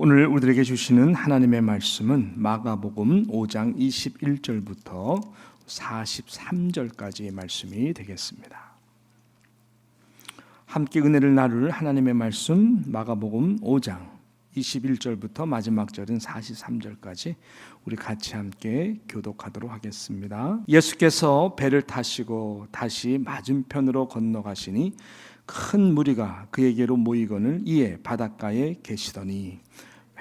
오늘 우리들에게 주시는 하나님의 말씀은 마가복음 5장 21절부터 43절까지의 말씀이 되겠습니다. 함께 은혜를 나눌 하나님의 말씀 마가복음 5장 21절부터 마지막 절인 43절까지 우리 같이 함께 교독하도록 하겠습니다. 예수께서 배를 타시고 다시 맞은편으로 건너가시니 큰 무리가 그에게로 모이거늘 이에 바닷가에 계시더니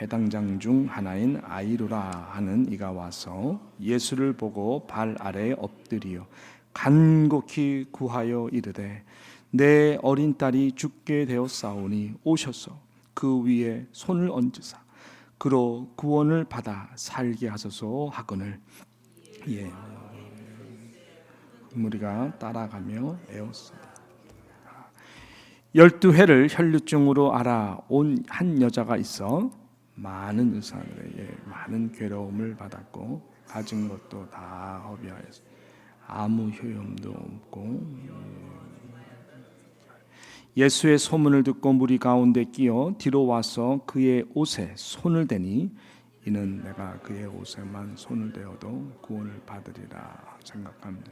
회당장 중 하나인 아이루라 하는 이가 와서 예수를 보고 발 아래에 엎드리어 간곡히 구하여 이르되 내 어린 딸이 죽게 되었사오니 오셔서 그 위에 손을 얹으사 그로 구원을 받아 살게 하소서 하거늘 무리가 따라가며 애웠습니다. 12회를 혈류증으로 알아온 한 여자가 있어 많은 의사들에게 많은 괴로움을 받았고 가진 것도 다 허비하였어 아무 효용도 없고 예수의 소문을 듣고 무리 가운데 끼어 뒤로 와서 그의 옷에 손을 대니 이는 내가 그의 옷에만 손을 대어도 구원을 받으리라 생각합니다.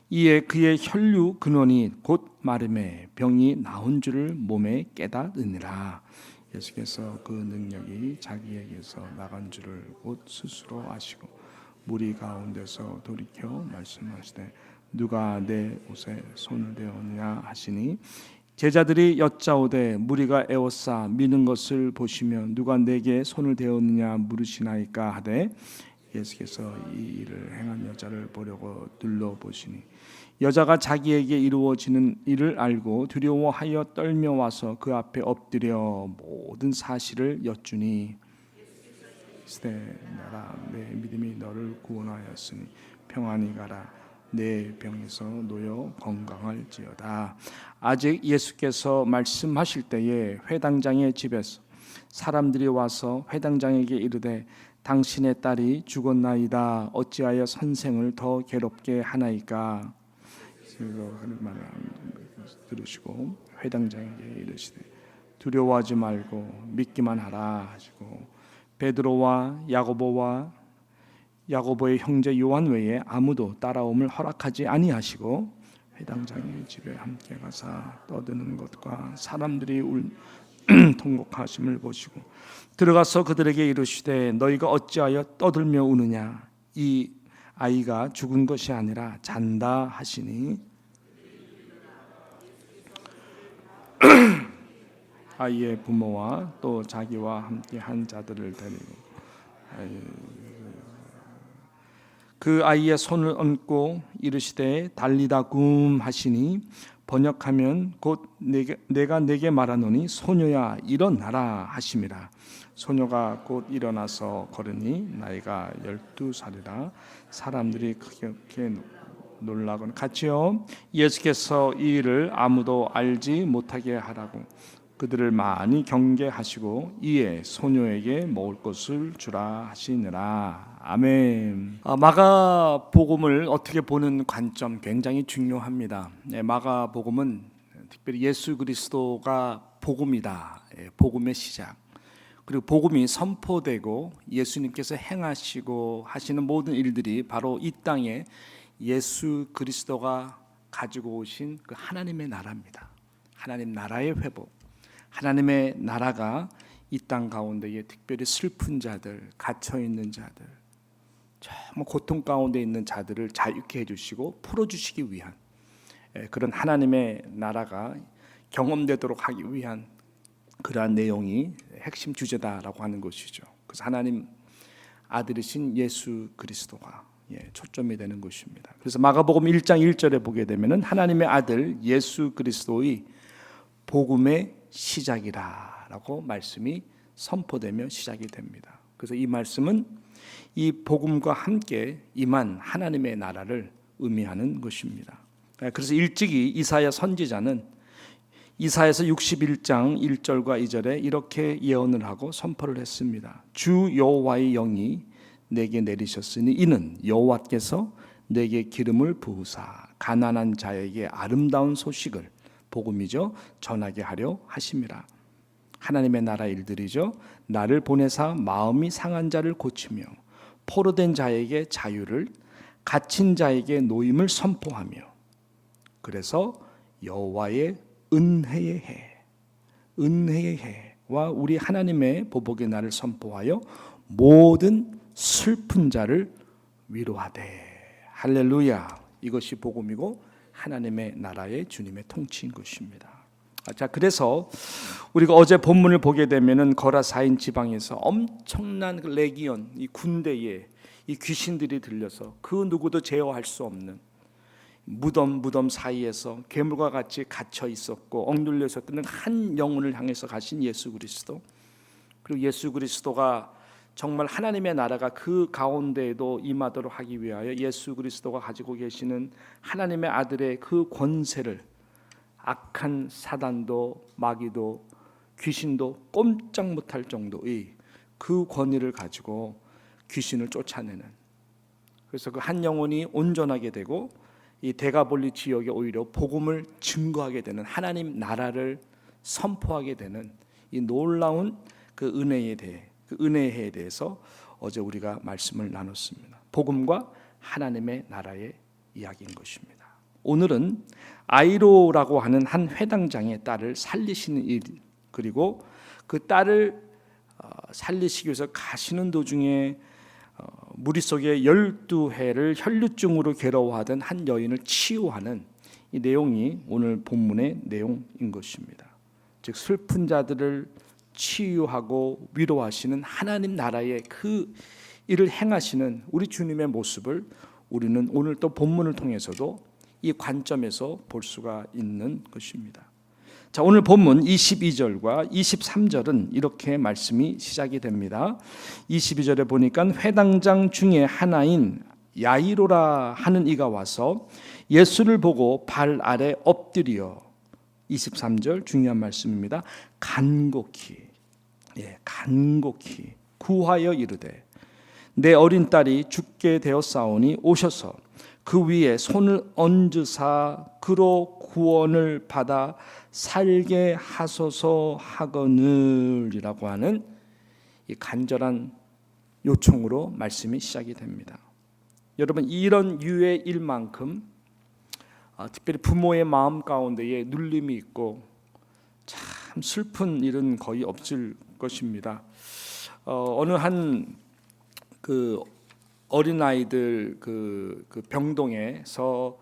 이에 그의 혈류 근원이 곧 마름에 병이 나온 줄을 몸에 깨닫으니라. 예수께서 그 능력이 자기에게서 나간 줄을 곧 스스로 아시고 무리 가운데서 돌이켜 말씀하시되 누가 내 옷에 손을 대었느냐 하시니 제자들이 여짜오되 무리가 애워싸 미는 것을 보시며 누가 내게 손을 대었느냐 물으시나이까 하되 예수께서 이 일을 행한 여자를 보려고 둘러보시니 여자가 자기에게 이루어지는 일을 알고 두려워하여 떨며 와서 그 앞에 엎드려 모든 사실을 여쭈니 나라 내 믿음이 너를 구원하였으니 평안히 가라 내 병에서 놓여 건강할지어다. 아직 예수께서 말씀하실 때에 회당장의 집에서 사람들이 와서 회당장에게 이르되 당신의 딸이 죽었나이다. 어찌하여 선생을 더 괴롭게 하나이까? 하는 말을 들으시고 회당장에게 이르시되 두려워하지 말고 믿기만 하라 하시고 베드로와 야고보의 형제 요한 외에 아무도 따라옴을 허락하지 아니하시고 회당장의 집에 함께 가사 떠드는 것과 사람들이 통곡하심을 보시고 들어가서 그들에게 이르시되 너희가 어찌하여 떠들며 우느냐 이 아이가 죽은 것이 아니라 잔다 하시니 아이의 부모와 또 자기와 함께 한 자들을 데리고 그 아이의 손을 얹고 이르시되 달리다 굼 하시니 번역하면 곧 내가 내게 말하노니 소녀야 일어나라 하심이라. 소녀가 곧 일어나서 걸으니 나이가 12살이라 사람들이 크게 놀라곤 같이요. 예수께서 이 일을 아무도 알지 못하게 하라고 그들을 많이 경계하시고 이에 소녀에게 먹을 것을 주라 하시니라. 아멘. 마가복음을 어떻게 보는 관점 굉장히 중요합니다. 마가복음은 특별히 예수 그리스도가 복음이다. 복음의 시작. 그리고 복음이 선포되고 예수님께서 행하시고 하시는 모든 일들이 바로 이 땅에 예수 그리스도가 가지고 오신 그 하나님의 나라입니다. 하나님 나라의 회복. 하나님의 나라가 이 땅 가운데에 특별히 슬픈 자들, 갇혀 있는 자들, 정말 고통 가운데 있는 자들을 자유케 해주시고 풀어주시기 위한 그런 하나님의 나라가 경험되도록 하기 위한 그러한 내용이 핵심 주제다라고 하는 것이죠. 그래서 하나님 아들이신 예수 그리스도가 초점이 되는 것입니다. 그래서 마가복음 1장 1절에 보게 되면은 하나님의 아들 예수 그리스도의 복음의 시작이라고 말씀이 선포되며 시작이 됩니다. 그래서 이 말씀은 이 복음과 함께 임한 하나님의 나라를 의미하는 것입니다. 그래서 일찍이 이사야 선지자는 이사야서 61장 1절과 2절에 이렇게 예언을 하고 선포를 했습니다. 주 여호와의 영이 내게 내리셨으니 이는 여호와께서 내게 기름을 부으사 가난한 자에게 아름다운 소식을 복음이죠 전하게 하려 하심이라. 하나님의 나라 일들이죠. 나를 보내사 마음이 상한 자를 고치며 포로된 자에게 자유를, 갇힌 자에게 노임을 선포하며. 그래서 여호와의 은혜의 해, 은혜의 해와 우리 하나님의 보복의 날을 선포하여 모든 슬픈 자를 위로하되. 할렐루야. 이것이 복음이고 하나님의 나라의 주님의 통치인 것입니다. 자, 그래서 우리가 어제 본문을 보게 되면은 거라사인 지방에서 엄청난 레기온, 이 군대에 이 귀신들이 들려서 그 누구도 제어할 수 없는 무덤 사이에서 괴물과 같이 갇혀 있었고 억눌려 있었던 한 영혼을 향해서 가신 예수 그리스도, 그리고 예수 그리스도가 정말 하나님의 나라가 그 가운데에도 임하도록 하기 위하여 예수 그리스도가 가지고 계시는 하나님의 아들의 그 권세를 악한 사단도 마귀도 귀신도 꼼짝 못할 정도의 그 권위를 가지고 귀신을 쫓아내는, 그래서 그 한 영혼이 온전하게 되고 이 대가볼리 지역에 오히려 복음을 증거하게 되는, 하나님 나라를 선포하게 되는 이 놀라운 그 은혜에 대해, 그 은혜에 대해서 어제 우리가 말씀을 나눴습니다. 복음과 하나님의 나라의 이야기인 것입니다. 오늘은 아이로라고 하는 한 회당장의 딸을 살리시는 일, 그리고 그 딸을 살리시기 위해서 가시는 도중에 무리 속에 12해를 혈루증으로 괴로워하던 한 여인을 치유하는 이 내용이 오늘 본문의 내용인 것입니다. 즉 슬픈 자들을 치유하고 위로하시는 하나님 나라의 그 일을 행하시는 우리 주님의 모습을 우리는 오늘 또 본문을 통해서도 이 관점에서 볼 수가 있는 것입니다. 자, 오늘 본문 22절과 23절은 이렇게 말씀이 시작이 됩니다. 22절에 보니까 회당장 중에 하나인 야이로라 하는 이가 와서 예수를 보고 발 아래 엎드려, 23절 중요한 말씀입니다. 간곡히 구하여 이르되 내 어린 딸이 죽게 되었사오니 오셔서 그 위에 손을 얹으사 그로 구원을 받아 살게 하소서 하거늘이라고 하는 이 간절한 요청으로 말씀이 시작이 됩니다. 여러분, 이런 유의 일만큼 특별히 부모의 마음 가운데에 눌림이 있고 참 슬픈 일은 거의 없을 것입니다. 어느 한 그 어린 아이들 그 병동에서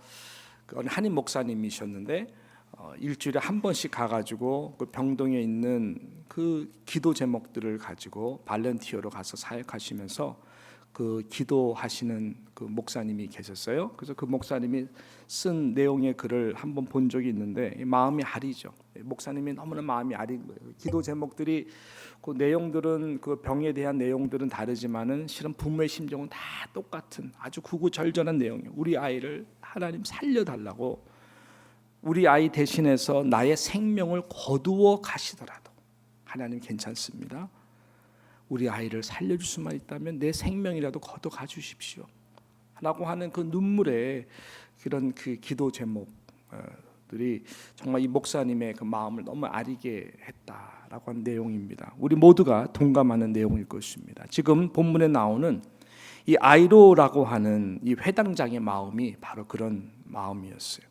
어느 한인 목사님이셨는데 일주일에 한 번씩 가가지고 그 병동에 있는 그 기도 제목들을 가지고 발렌티어로 가서 사역하시면서 그 기도하시는 그 목사님이 계셨어요. 그래서 그 목사님이 쓴 내용의 글을 한번 본 적이 있는데 마음이 아리죠. 목사님이 너무나 마음이 아린 거예요. 기도 제목들이 그 내용들은 그 병에 대한 내용들은 다르지만은 실은 부모의 심정은 다 똑같은 아주 구구절절한 내용이에요. 우리 아이를 하나님 살려달라고, 우리 아이 대신해서 나의 생명을 거두어 가시더라도 하나님 괜찮습니다. 우리 아이를 살려줄 수만 있다면 내 생명이라도 거둬 가주십시오 라고 하는 그 눈물의 그런 그 기도 제목들이 정말 이 목사님의 그 마음을 너무 아리게 했다라고 하는 내용입니다. 우리 모두가 동감하는 내용일 것입니다. 지금 본문에 나오는 이 아이로라고 하는 이 회당장의 마음이 바로 그런 마음이었어요.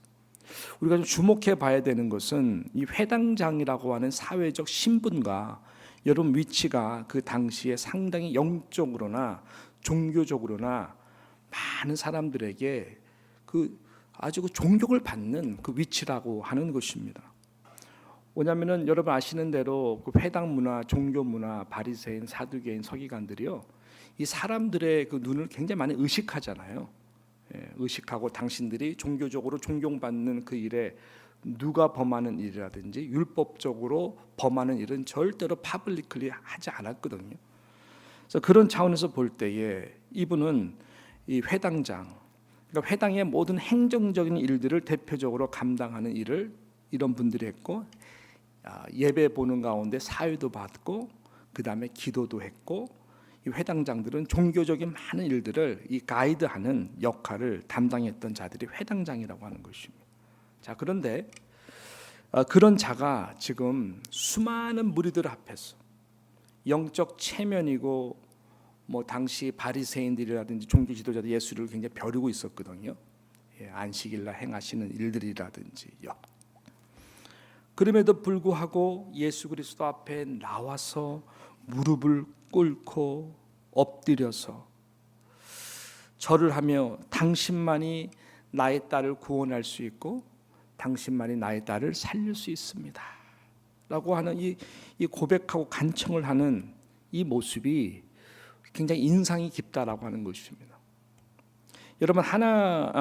우리가 좀 주목해 봐야 되는 것은 이 회당장이라고 하는 사회적 신분과 여러분 위치가 그 당시에 상당히 영적으로나 종교적으로나 많은 사람들에게 그 아주 그 존경을 받는 그 위치라고 하는 것입니다. 왜냐하면은 여러분 아시는 대로 그 회당 문화, 종교 문화, 바리새인, 사두개인, 서기관들이요, 이 사람들의 그 눈을 굉장히 많이 의식하잖아요. 의식하고 당신들이 종교적으로 존경받는 그 일에 누가 범하는 일이라든지 율법적으로 범하는 일은 절대로 파블리클리 하지 않았거든요. 그래서 그런 차원에서 볼 때에 이분은 이 회당장, 그러니까 회당의 모든 행정적인 일들을 대표적으로 감당하는 일을 이런 분들이 했고, 예배 보는 가운데 사회도 받고 그 다음에 기도도 했고, 이 회당장들은 종교적인 많은 일들을 이 가이드하는 역할을 담당했던 자들이 회당장이라고 하는 것입니다. 자, 그런데 그런 자가 지금 수많은 무리들 앞에서 영적 체면이고 당시 바리새인들이라든지 종교 지도자들 예수를 굉장히 벼르고 있었거든요. 안식일날 행하시는 일들이라든지. 그럼에도 불구하고 예수 그리스도 앞에 나와서 무릎을 꿇고 엎드려서 절을 하며 당신만이 나의 딸을 구원할 수 있고 당신만이 나의 딸을 살릴 수 있습니다 라고 하는 이 고백하고 간청을 하는 이 모습이 굉장히 인상이 깊다라고 하는 것입니다. 여러분,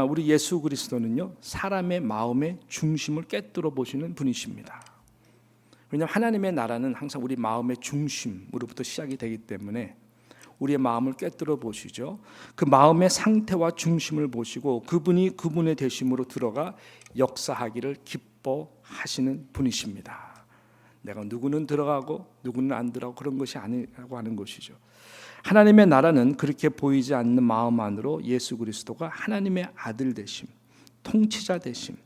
우리 예수 그리스도는요, 사람의 마음의 중심을 꿰뚫어 보시는 분이십니다. 왜냐하면 하나님의 나라는 항상 우리 마음의 중심으로부터 시작이 되기 때문에 우리의 마음을 꿰뚫어 보시죠. 그 마음의 상태와 중심을 보시고 그분이 그분의 되심으로 들어가 역사하기를 기뻐하시는 분이십니다. 내가 누구는 들어가고 누구는 안 들어가고 그런 것이 아니라고 하는 것이죠. 하나님의 나라는 그렇게 보이지 않는 마음 안으로 예수 그리스도가 하나님의 아들 되심, 통치자 되심,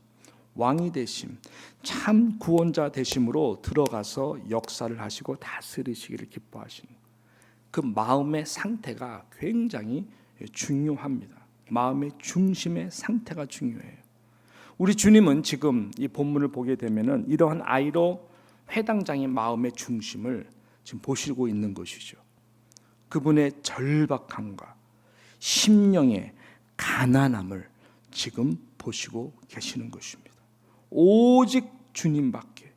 왕이 되심, 참 구원자 되심으로 들어가서 역사를 하시고 다스리시기를 기뻐하시는 그 마음의 상태가 굉장히 중요합니다. 마음의 중심의 상태가 중요해요. 우리 주님은 지금 이 본문을 보게 되면은 이러한 아이로 회당장의 마음의 중심을 지금 보시고 있는 것이죠. 그분의 절박함과 심령의 가난함을 지금 보시고 계시는 것입니다. 오직 주님밖에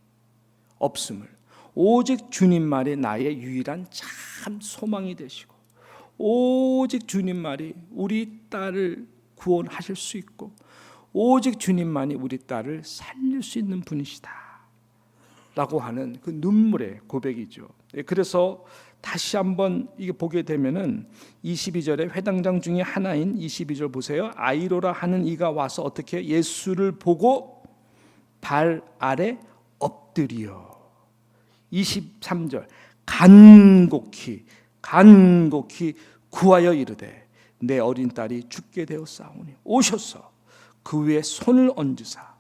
없음을, 오직 주님만이 나의 유일한 참 소망이 되시고 오직 주님만이 우리 딸을 구원하실 수 있고 오직 주님만이 우리 딸을 살릴 수 있는 분이시다 라고 하는 그 눈물의 고백이죠. 그래서 다시 한번 이게 보게 되면은 22절에 회당장 중에 하나인 22절 보세요. 아이로라 하는 이가 와서 어떻게 예수를 보고 발 아래 엎드려. 23절 간곡히 구하여 이르되 내 어린 딸이 죽게 되었사오니 오셔서 그 위에 손을 얹으사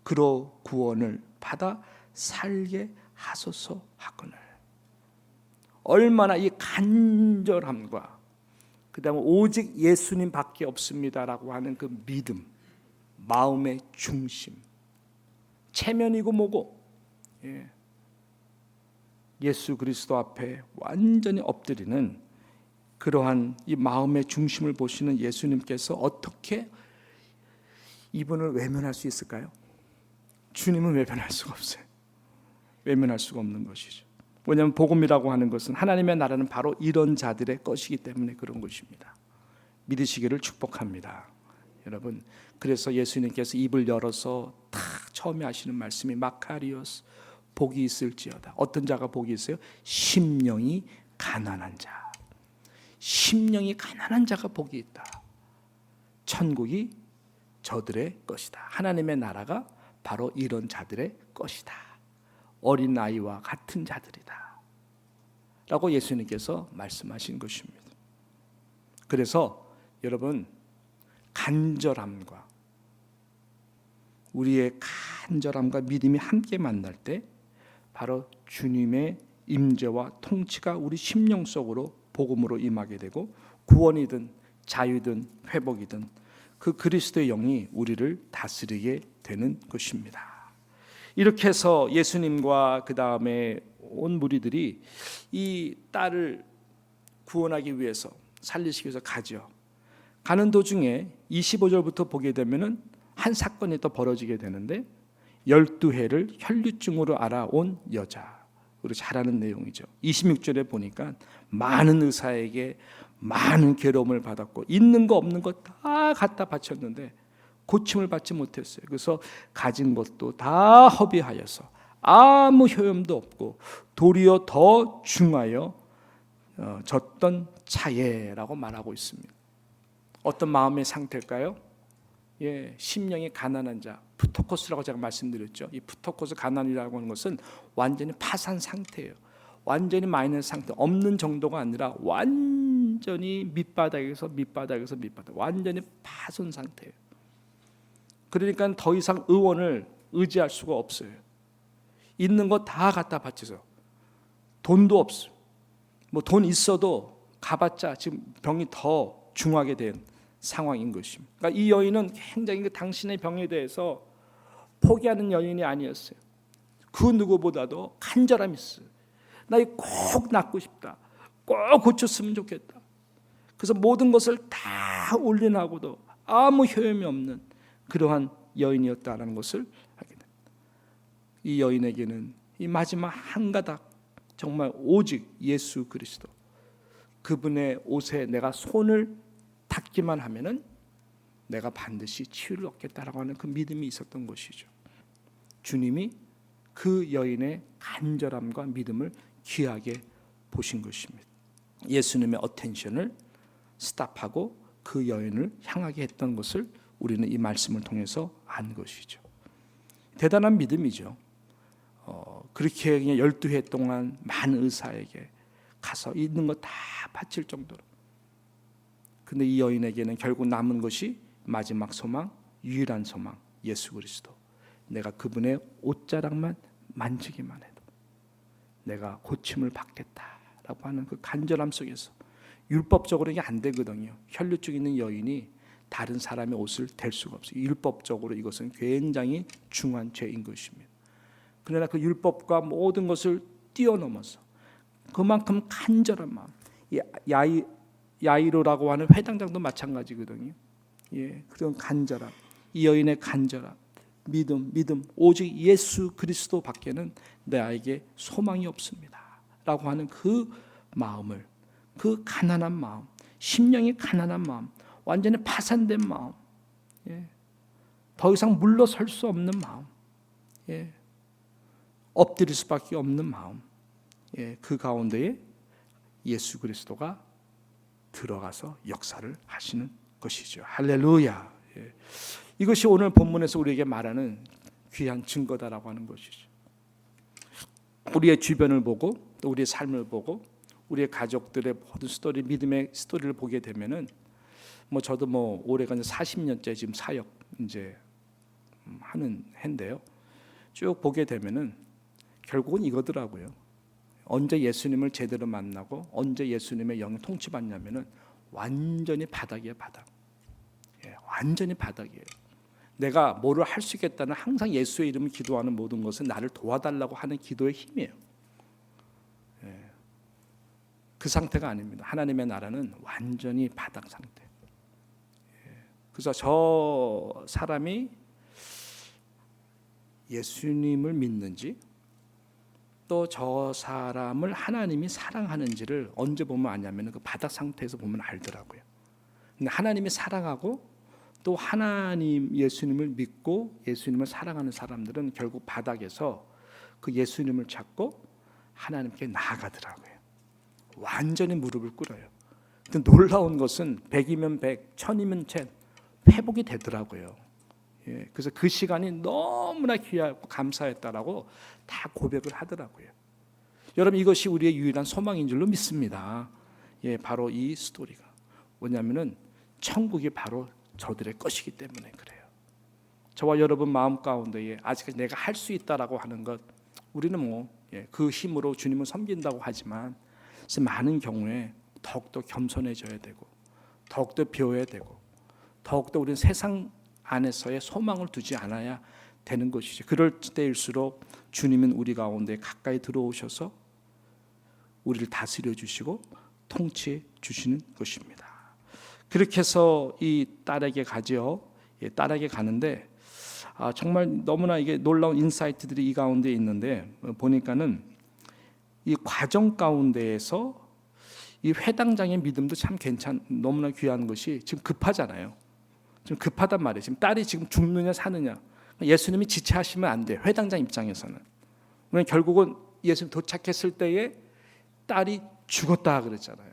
그로 구원을 받아 살게 하소서 하거늘. 얼마나 이 간절함과 그다음에 오직 예수님밖에 없습니다라고 하는 그 믿음, 마음의 중심, 체면이고 뭐고 예수 그리스도 앞에 완전히 엎드리는 그러한 이 마음의 중심을 보시는 예수님께서 어떻게 이분을 외면할 수 있을까요? 주님은 외면할 수가 없어요. 외면할 수가 없는 것이죠. 왜냐하면 복음이라고 하는 것은 하나님의 나라는 바로 이런 자들의 것이기 때문에 그런 것입니다. 믿으시기를 축복합니다. 여러분, 그래서 예수님께서 입을 열어서 딱 처음에 하시는 말씀이 마카리오스, 복이 있을지어다. 어떤 자가 복이 있어요? 심령이 가난한 자. 심령이 가난한 자가 복이 있다. 천국이 저들의 것이다. 하나님의 나라가 바로 이런 자들의 것이다. 어린 아이와 같은 자들이다 라고 예수님께서 말씀하신 것입니다. 그래서 여러분, 간절함과 우리의 간절함과 믿음이 함께 만날 때 바로 주님의 임재와 통치가 우리 심령 속으로 복음으로 임하게 되고 구원이든 자유든 회복이든 그 그리스도의 영이 우리를 다스리게 되는 것입니다. 이렇게 해서 예수님과 그 다음에 온 무리들이 이 딸을 구원하기 위해서 살리시기 위해서 가죠. 가는 도중에 25절부터 보게 되면은 한 사건이 또 벌어지게 되는데 12해를 혈류증으로 알아온 여자, 우리 잘 아는 내용이죠. 26절에 보니까 많은 의사에게 많은 괴로움을 받았고 있는 거 없는 거 다 갖다 바쳤는데 고침을 받지 못했어요. 그래서 가진 것도 다 허비하여서 아무 효험도 없고 도리어 더 중하여 졌던 차예라고 말하고 있습니다. 어떤 마음의 상태일까요? 심령이 가난한 자, 프토코스라고 제가 말씀드렸죠. 이 프토코스 가난이라고 하는 것은 완전히 파산 상태예요. 완전히 마이너스 상태, 없는 정도가 아니라 완전히 밑바닥에서 완전히 파손 상태예요. 그러니까 더 이상 의원을 의지할 수가 없어요. 있는 거 다 갖다 바쳐서 돈도 없어. 뭐 돈 있어도 가봤자 지금 병이 더 중하게 된 상황인 것입니다. 그러니까 이 여인은 굉장히 당신의 병에 대해서 포기하는 여인이 아니었어요. 그 누구보다도 간절함이 있어요. 나 이거 꼭 낫고 싶다. 꼭 고쳤으면 좋겠다. 그래서 모든 것을 다 올려놔고도 아무 효험이 없는 그러한 여인이었다는 것을 알게 됩니다. 이 여인에게는 이 마지막 한 가닥 정말 오직 예수 그리스도 그분의 옷에 내가 손을 닿기만 하면은 내가 반드시 치유를 얻겠다라고 하는 그 믿음이 있었던 것이죠. 주님이 그 여인의 간절함과 믿음을 귀하게 보신 것입니다. 예수님의 어텐션을 스탑하고 그 여인을 향하게 했던 것을 우리는 이 말씀을 통해서 안 것이죠. 대단한 믿음이죠. 그렇게 그냥 12해 동안 많은 의사에게 가서 있는 거 다 바칠 정도로. 근데 이 여인에게는 결국 남은 것이 마지막 소망, 유일한 소망, 예수 그리스도. 내가 그분의 옷자락만 만지기만 해도 내가 고침을 받겠다라고 하는 그 간절함 속에서 율법적으로 이게 안 되거든요. 혈류증 있는 여인이 다른 사람의 옷을 댈 수가 없어요. 율법적으로 이것은 굉장히 중한 죄인 것입니다. 그러나 그 율법과 모든 것을 뛰어넘어서 그만큼 간절한 마음, 야이로라고 하는 회당장도 마찬가지거든요. 예, 그런 간절함, 이 여인의 간절함, 믿음, 오직 예수 그리스도밖에는 내게 소망이 없습니다라고 하는 그 마음을, 그 가난한 마음, 심령이 가난한 마음, 완전히 파산된 마음, 예, 더 이상 물러설 수 없는 마음, 예, 엎드릴 수밖에 없는 마음, 예, 그 가운데에 예수 그리스도가 들어가서 역사를 하시는 것이죠. 할렐루야. 예. 이것이 오늘 본문에서 우리에게 말하는 귀한 증거다라고 하는 것이죠. 우리의 주변을 보고 또 우리의 삶을 보고 우리의 가족들의 모든 스토리, 믿음의 스토리를 보게 되면은 저도 올해가 이제 40년째 지금 사역 이제 하는 해인데요. 쭉 보게 되면은 결국은 이거더라고요. 언제 예수님을 제대로 만나고 언제 예수님의 영을 통치받냐면은 완전히 바닥이에요, 바닥. 예, 완전히 바닥이에요. 내가 뭐를 할 수 있겠다는 항상 예수의 이름을 기도하는 모든 것은 나를 도와달라고 하는 기도의 힘이에요. 예, 그 상태가 아닙니다. 하나님의 나라는 완전히 바닥 상태. 예, 그래서 저 사람이 예수님을 믿는지 또 저 사람을 하나님이 사랑하는지를 언제 보면 아냐면 그 바닥 상태에서 보면 알더라고요. 근데 하나님이 사랑하고 또 하나님 예수님을 믿고 예수님을 사랑하는 사람들은 결국 바닥에서 그 예수님을 찾고 하나님께 나아가더라고요. 완전히 무릎을 꿇어요. 근데 놀라운 것은 100이면 100, 1000이면 1000 회복이 되더라고요. 예, 그래서 그 시간이 너무나 귀하고 감사했다라고 다 고백을 하더라고요. 여러분 이것이 우리의 유일한 소망인 줄로 믿습니다. 예, 바로 이 스토리가 뭐냐면은 천국이 바로 저들의 것이기 때문에 그래요. 저와 여러분 마음 가운데에 아직까지 내가 할 수 있다라고 하는 것, 우리는 그 힘으로 주님을 섬긴다고 하지만 많은 경우에 더욱더 겸손해져야 되고 더욱더 배워야 되고 더욱더 우리는 세상 안에서의 소망을 두지 않아야 되는 것이죠. 그럴 때일수록 주님은 우리 가운데 가까이 들어오셔서 우리를 다스려 주시고 통치해 주시는 것입니다. 그렇게 해서 이 딸에게 가죠. 예, 딸에게 가는데 정말 너무나 이게 놀라운 인사이트들이 이 가운데 있는데 보니까는 이 과정 가운데에서 이 회당장의 믿음도 참 너무나 귀한 것이 지금 급하잖아요. 지금 급하단 말이에요. 지금 딸이 지금 죽느냐 사느냐. 예수님이 지체하시면 안 돼. 회당장 입장에서는. 왜냐하면 결국은 예수님 도착했을 때에 딸이 죽었다 그랬잖아요.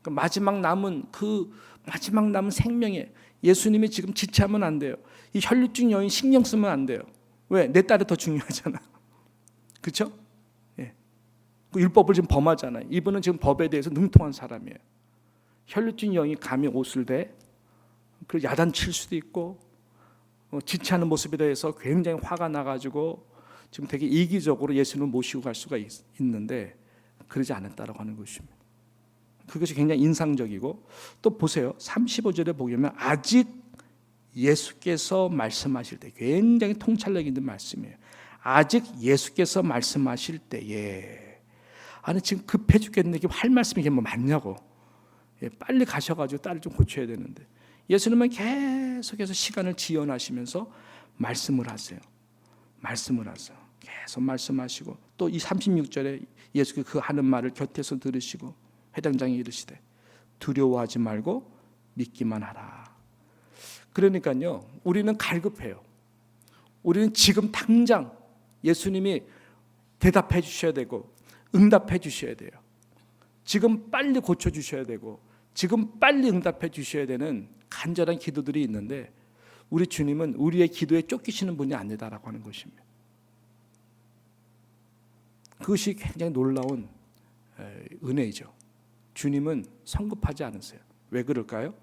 마지막 남은 생명에 예수님이 지금 지체하면 안 돼요. 이 혈류증 여인 신경 쓰면 안 돼요. 왜? 내 딸이 더 중요하잖아. 그렇죠? 예. 그 율법을 지금 범하잖아요. 이분은 지금 법에 대해서 능통한 사람이에요. 혈류증 여인이 감히 옷을 대 그 야단칠 수도 있고 지체하는 모습에 대해서 굉장히 화가 나가지고 지금 되게 이기적으로 예수님을 모시고 갈 수가 있는데 그러지 않았다라고 하는 것입니다. 그것이 굉장히 인상적이고, 또 보세요. 35절에 보면 아직 예수께서 말씀하실 때, 굉장히 통찰력 있는 말씀이에요. 아직 예수께서 말씀하실 때에, 아니 지금 급해 죽겠는데 이게 할 말씀이 이게 뭐 맞냐고. 빨리 가셔가지고 딸을 좀 고쳐야 되는데, 예수님은 계속해서 시간을 지연하시면서 말씀을 하세요. 계속 말씀하시고, 또 이 36절에 예수께서 그 하는 말을 곁에서 들으시고 회당장이 이르시되 두려워하지 말고 믿기만 하라. 그러니까요, 우리는 갈급해요. 우리는 지금 당장 예수님이 대답해 주셔야 되고 응답해 주셔야 돼요. 지금 빨리 고쳐 주셔야 되고 지금 빨리 응답해 주셔야 되는 간절한 기도들이 있는데, 우리 주님은 우리의 기도에 쫓기시는 분이 아니다라고 하는 것입니다. 그것이 굉장히 놀라운 은혜이죠. 주님은 성급하지 않으세요. 왜 그럴까요?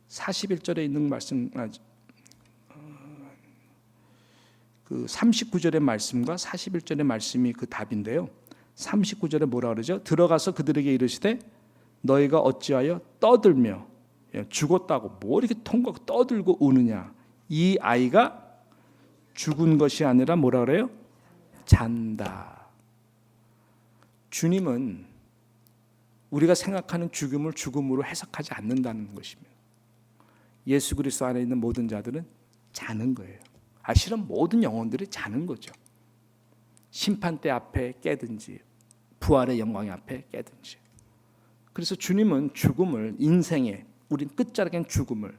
41절에 있는 말씀, 그 39절의 말씀과 41절의 말씀이 그 답인데요. 39절에 뭐라 그러죠? 들어가서 그들에게 이르시되 너희가 어찌하여 떠들며, 죽었다고 뭐 이렇게 통곡 떠들고 우느냐. 이 아이가 죽은 것이 아니라 뭐라 그래요? 잔다. 주님은 우리가 생각하는 죽음을 죽음으로 해석하지 않는다는 것입니다. 예수 그리스도 안에 있는 모든 자들은 자는 거예요. 실은 모든 영혼들이 자는 거죠. 심판대 앞에 깨든지 부활의 영광 앞에 깨든지. 그래서 주님은 죽음을, 인생의 우린 끝자락엔 죽음을,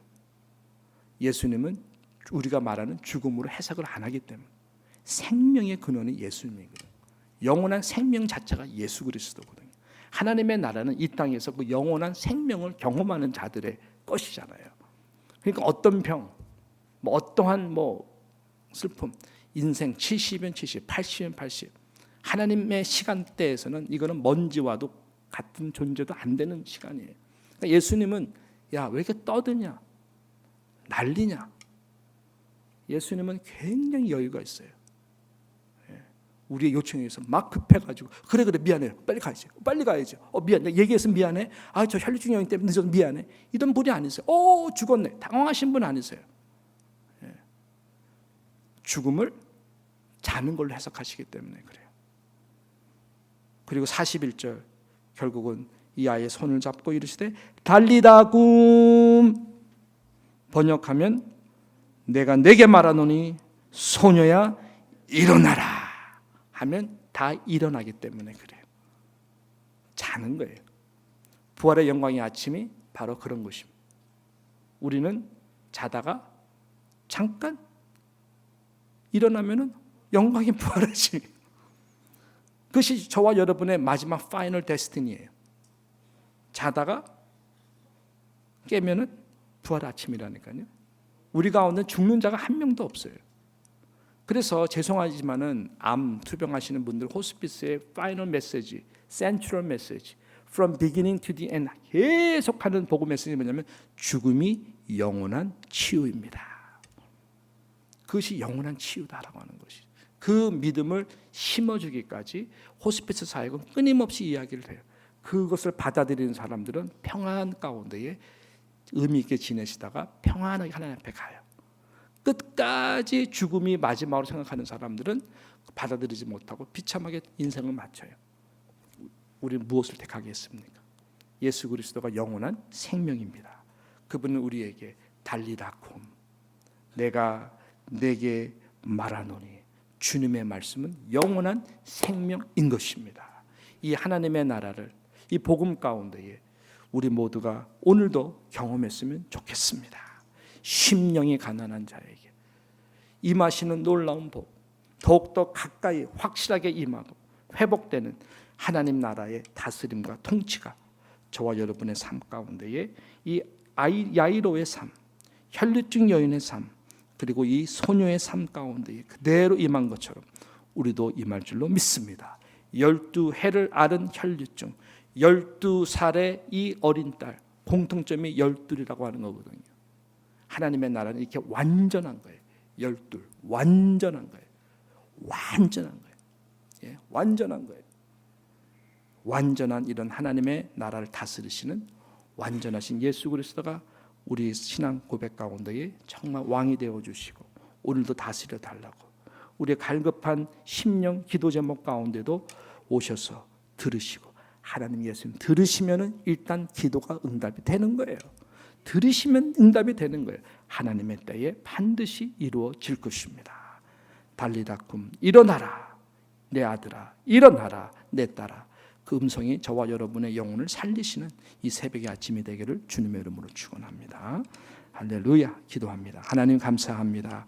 예수님은 우리가 말하는 죽음으로 해석을 안 하기 때문에, 생명의 근원이 예수님이거든요. 영원한 생명 자체가 예수 그리스도거든요. 하나님의 나라는 이 땅에서 그 영원한 생명을 경험하는 자들의 것이잖아요. 그러니까 어떤 병, 뭐 어떠한 슬픔, 인생 70년 70, 80년 80, 하나님의 시간대에서는 이거는 먼지와도 같은 존재도 안 되는 시간이에요. 그러니까 예수님은 야, 왜 이렇게 떠드냐, 난리냐. 예수님은 굉장히 여유가 있어요. 우리의 요청에 의해서 막 급해가지고 그래 미안해요, 빨리 가야죠. 미안해, 얘기해서 미안해. 저 혈류증 영양 때문에 늦어서 미안해. 이런 분이 아니세요. 죽었네, 당황하신 분 아니세요. 죽음을 자는 걸로 해석하시기 때문에 그래요. 그리고 41절, 결국은 이 아이의 손을 잡고 이르시되 달리다 굼, 번역하면 내가 내게 말하노니 소녀야 일어나라 하면 다 일어나기 때문에 그래요. 자는 거예요. 부활의 영광의 아침이 바로 그런 것입니다. 우리는 자다가 잠깐 일어나면은 영광이 부활하지. 그것이 저와 여러분의 마지막 파이널 데스티니예요. 자다가 깨면은 부활 아침이라니까요. 우리 가운데 죽는 자가 한 명도 없어요. 그래서 죄송하지만은 암 투병하시는 분들 호스피스의 파이널 메시지, 센트럴 메시지, from beginning to the end 계속하는 복음 메시지는 뭐냐면 죽음이 영원한 치유입니다. 그것이 영원한 치유다라고 하는 것이. 그 믿음을 심어주기까지 호스피스 사역은 끊임없이 이야기를 해요. 그것을 받아들이는 사람들은 평안 가운데에 의미 있게 지내시다가 평안하게 하나님 앞에 가요. 끝까지 죽음이 마지막으로 생각하는 사람들은 받아들이지 못하고 비참하게 인생을 마쳐요. 우리는 무엇을 택하겠습니까? 예수 그리스도가 영원한 생명입니다. 그분은 우리에게 달리다 굼, 내가 내게 말하노니, 주님의 말씀은 영원한 생명인 것입니다. 이 하나님의 나라를, 이 복음 가운데에 우리 모두가 오늘도 경험했으면 좋겠습니다. 심령이 가난한 자에게 임하시는 놀라운 복, 더욱더 가까이 확실하게 임하고 회복되는 하나님 나라의 다스림과 통치가 저와 여러분의 삶 가운데에 이 야이로의 삶, 혈류증 여인의 삶, 그리고 이 소녀의 삶 가운데에 그대로 임한 것처럼 우리도 임할 줄로 믿습니다. 12해를 앓은 혈류증, 12살의 이 어린 딸, 공통점이 12이라고 하는 거거든요. 하나님의 나라는 이렇게 완전한 거예요. 12, 완전한 거예요. 완전한 거예요. 예, 완전한 거예요. 완전한 이런 하나님의 나라를 다스리시는 완전하신 예수 그리스도가 우리 신앙 고백 가운데에 정말 왕이 되어 주시고 오늘도 다스려 달라고 우리의 갈급한 심령 기도 제목 가운데도 오셔서 들으시고 하나님 예수님 들으시면은 일단 기도가 응답이 되는 거예요. 들으시면 응답이 되는 거예요. 하나님의 때에 반드시 이루어질 것입니다. 달리다쿰 일어나라 내 아들아 일어나라 내 딸아 그 음성이 저와 여러분의 영혼을 살리시는 이 새벽의 아침이 되기를 주님의 이름으로 축원합니다. 할렐루야 기도합니다. 하나님 감사합니다.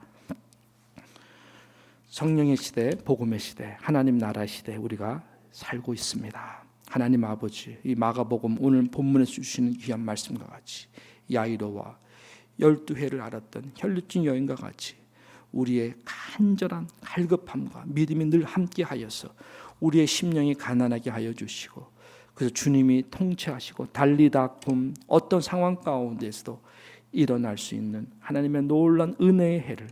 성령의 시대 복음의 시대 하나님 나라 시대에 우리가 살고 있습니다. 하나님 아버지 이 마가복음 오늘 본문에 주시는 귀한 말씀과 같이 야이로와 12회를 알았던 혈루증 여인과 같이 우리의 간절한 갈급함과 믿음이 늘 함께하여서 우리의 심령이 가난하게 하여 주시고 그래서 주님이 통치하시고 달리다쿰 어떤 상황 가운데서도 일어날 수 있는 하나님의 놀라운 은혜의 해를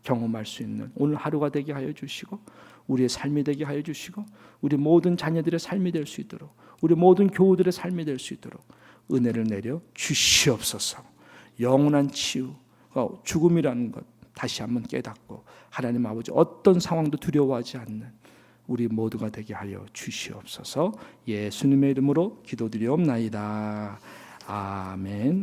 경험할 수 있는 오늘 하루가 되게 하여 주시고 우리의 삶이 되게 하여 주시고 우리 모든 자녀들의 삶이 될 수 있도록 우리 모든 교우들의 삶이 될 수 있도록 은혜를 내려 주시옵소서. 영원한 치유가 죽음이라는 것 다시 한번 깨닫고 하나님 아버지 어떤 상황도 두려워하지 않는 우리 모두가 되게 하여 주시옵소서. 예수님의 이름으로 기도드리옵나이다. 아멘.